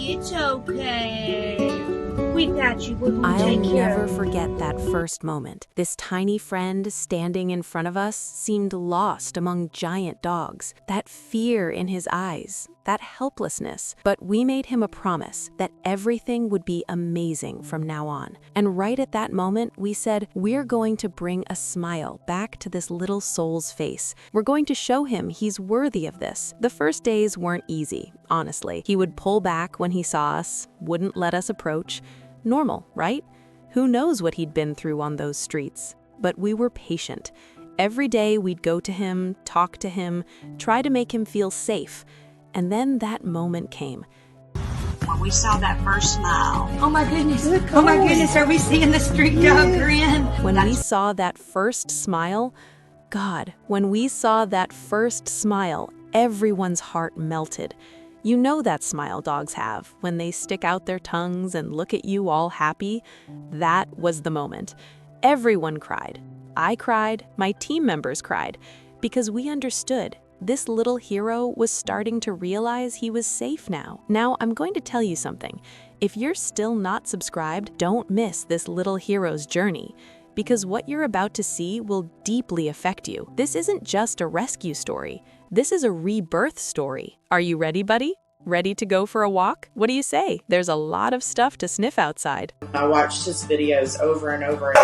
it's okay. We got you. We'll I'll take care never of you. forget that first moment. This tiny friend standing in front of us seemed lost among giant dogs. That fear in his eyes, that helplessness. But we made him a promise that everything would be amazing from now on. And right at that moment, we said, we're going to bring a smile back to this little soul's face. We're going to show him he's worthy of this. The first days weren't easy, honestly. He would pull back when he saw us, wouldn't let us approach. Normal, right? Who knows what he'd been through on those streets? But we were patient. Every day we'd go to him, talk to him, try to make him feel safe. And then that moment came. When we saw that first smile. Oh my goodness. Oh my goodness. Are we seeing the street dog grin? When we saw that first smile, God, when we saw that first smile, everyone's heart melted. You know that smile dogs have when they stick out their tongues and look at you all happy. That was the moment. Everyone cried. I cried, my team members cried, because we understood this little hero was starting to realize he was safe now. Now, I'm going to tell you something. If you're still not subscribed, don't miss this little hero's journey, because what you're about to see will deeply affect you. This isn't just a rescue story. This is a rebirth story. Are you ready, buddy? Ready to go for a walk? What do you say? There's a lot of stuff to sniff outside. I watched his videos over and over.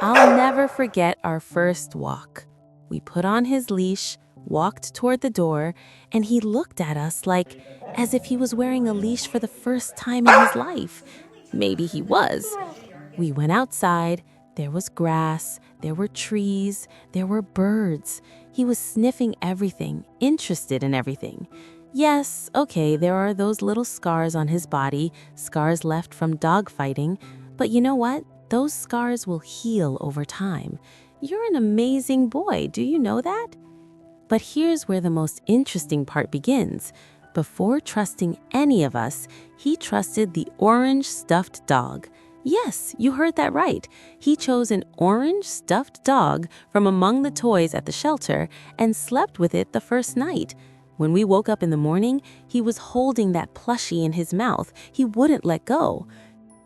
I'll never forget our first walk. We put on his leash, walked toward the door, and he looked at us like as if he was wearing a leash for the first time in his life. Maybe he was. We went outside. There was grass, there were trees, there were birds. He was sniffing everything, interested in everything. Yes, okay, there are those little scars on his body, scars left from dogfighting, but you know what? Those scars will heal over time. You're an amazing boy, do you know that? But here's where the most interesting part begins. Before trusting any of us, he trusted the orange stuffed dog. Yes, you heard that right. He chose an orange stuffed dog from among the toys at the shelter and slept with it the first night. When we woke up in the morning, he was holding that plushie in his mouth. He wouldn't let go.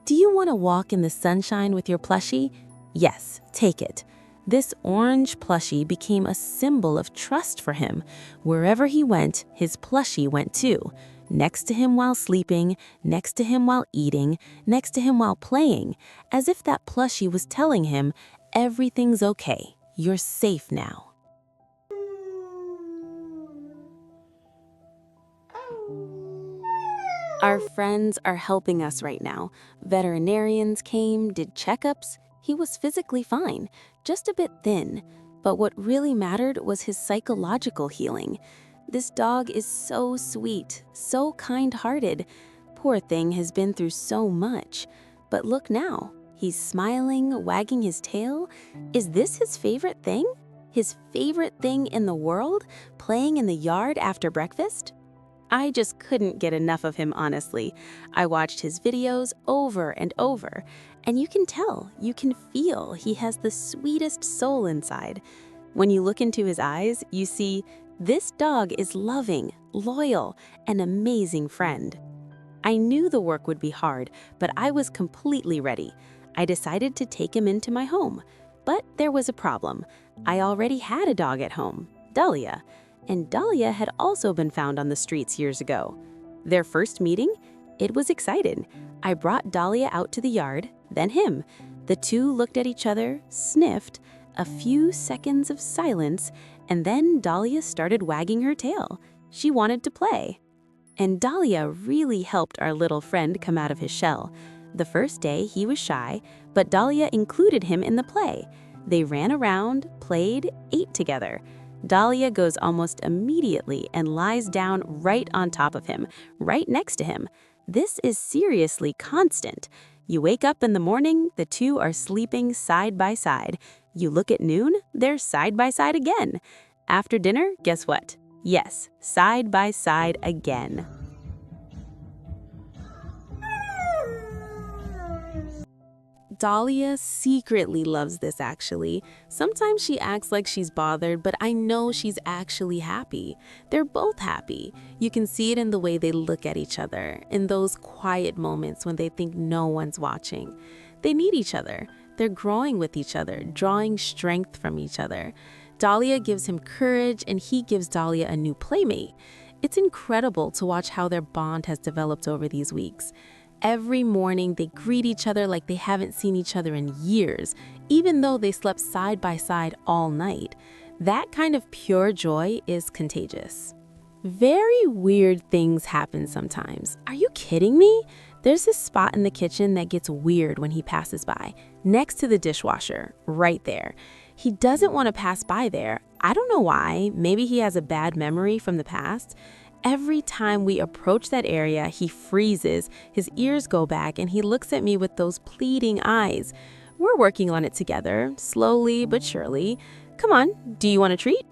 Do you want to walk in the sunshine with your plushie? Yes, take it. This orange plushie became a symbol of trust for him. Wherever he went, his plushie went too. Next to him while sleeping, next to him while eating, next to him while playing, as if that plushie was telling him, everything's okay, you're safe now. Our friends are helping us right now. Veterinarians came, did checkups. He was physically fine, just a bit thin. But what really mattered was his psychological healing. This dog is so sweet, so kind-hearted. Poor thing has been through so much. But look now, he's smiling, wagging his tail. Is this his favorite thing? His favorite thing in the world? Playing in the yard after breakfast? I just couldn't get enough of him, honestly. I watched his videos over and over, and you can tell, you can feel he has the sweetest soul inside. When you look into his eyes, you see this dog is loving, loyal, an amazing friend. I knew the work would be hard, but I was completely ready. I decided to take him into my home. But there was a problem. I already had a dog at home, Dahlia. And Dahlia had also been found on the streets years ago. Their first meeting? It was exciting. I brought Dahlia out to the yard, then him. The two looked at each other, sniffed, a few seconds of silence, and then Dahlia started wagging her tail. She wanted to play. And Dahlia really helped our little friend come out of his shell. The first day, he was shy, but Dahlia included him in the play. They ran around, played, ate together. Dahlia goes almost immediately and lies down right on top of him, right next to him. This is seriously constant. You wake up in the morning, the two are sleeping side by side. You look at noon, they're side by side again. After dinner, guess what? Yes, side by side again. Dahlia secretly loves this actually. Sometimes she acts like she's bothered, but I know she's actually happy. They're both happy. You can see it in the way they look at each other, in those quiet moments when they think no one's watching. They need each other. They're growing with each other, drawing strength from each other. Dahlia gives him courage and he gives Dahlia a new playmate. It's incredible to watch how their bond has developed over these weeks. Every morning, they greet each other like they haven't seen each other in years, even though they slept side by side all night. That kind of pure joy is contagious. Very weird things happen sometimes. Are you kidding me? There's this spot in the kitchen that gets weird when he passes by, next to the dishwasher, right there. He doesn't want to pass by there. I don't know why. Maybe he has a bad memory from the past. Every time we approach that area, he freezes, his ears go back, and he looks at me with those pleading eyes. We're working on it together, slowly but surely. Come on, do you want a treat?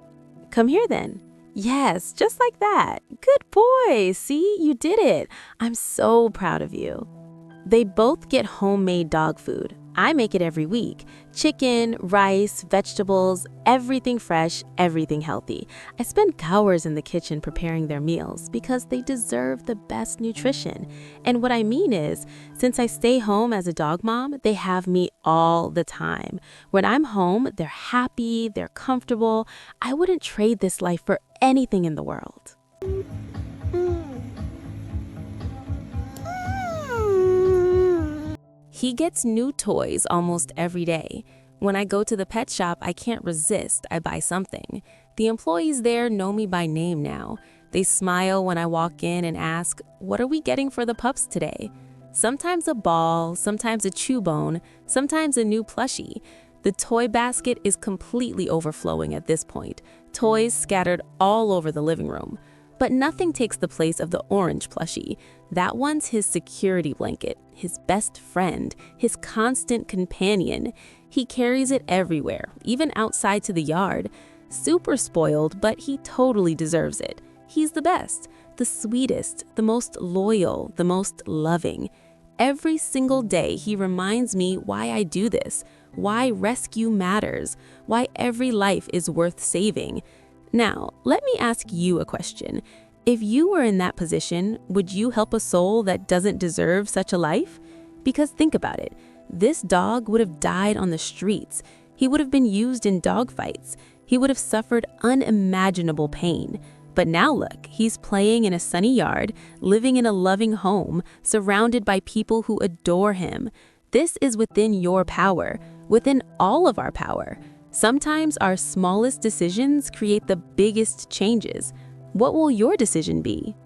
Come here then. Yes, just like that. Good boy. See, you did it. I'm so proud of you. They both get homemade dog food. I make it every week. Chicken, rice, vegetables, everything fresh, everything healthy. I spend hours in the kitchen preparing their meals because they deserve the best nutrition. And what I mean is, since I stay home as a dog mom, they have me all the time. When I'm home, they're happy, they're comfortable. I wouldn't trade this life for anything in the world. He gets new toys almost every day. When I go to the pet shop, I can't resist. I buy something. The employees there know me by name now. They smile when I walk in and ask, "What are we getting for the pups today?" Sometimes a ball, sometimes a chew bone, sometimes a new plushie. The toy basket is completely overflowing at this point, toys scattered all over the living room. But nothing takes the place of the orange plushie. That one's his security blanket, his best friend, his constant companion. He carries it everywhere, even outside to the yard. Super spoiled, but he totally deserves it. He's the best, the sweetest, the most loyal, the most loving. Every single day, he reminds me why I do this, why rescue matters, why every life is worth saving. Now, let me ask you a question. If you were in that position, would you help a soul that doesn't deserve such a life? Because think about it. This dog would have died on the streets. He would have been used in dogfights. He would have suffered unimaginable pain. But now look, he's playing in a sunny yard, living in a loving home, surrounded by people who adore him. This is within your power, within all of our power. Sometimes our smallest decisions create the biggest changes. What will your decision be?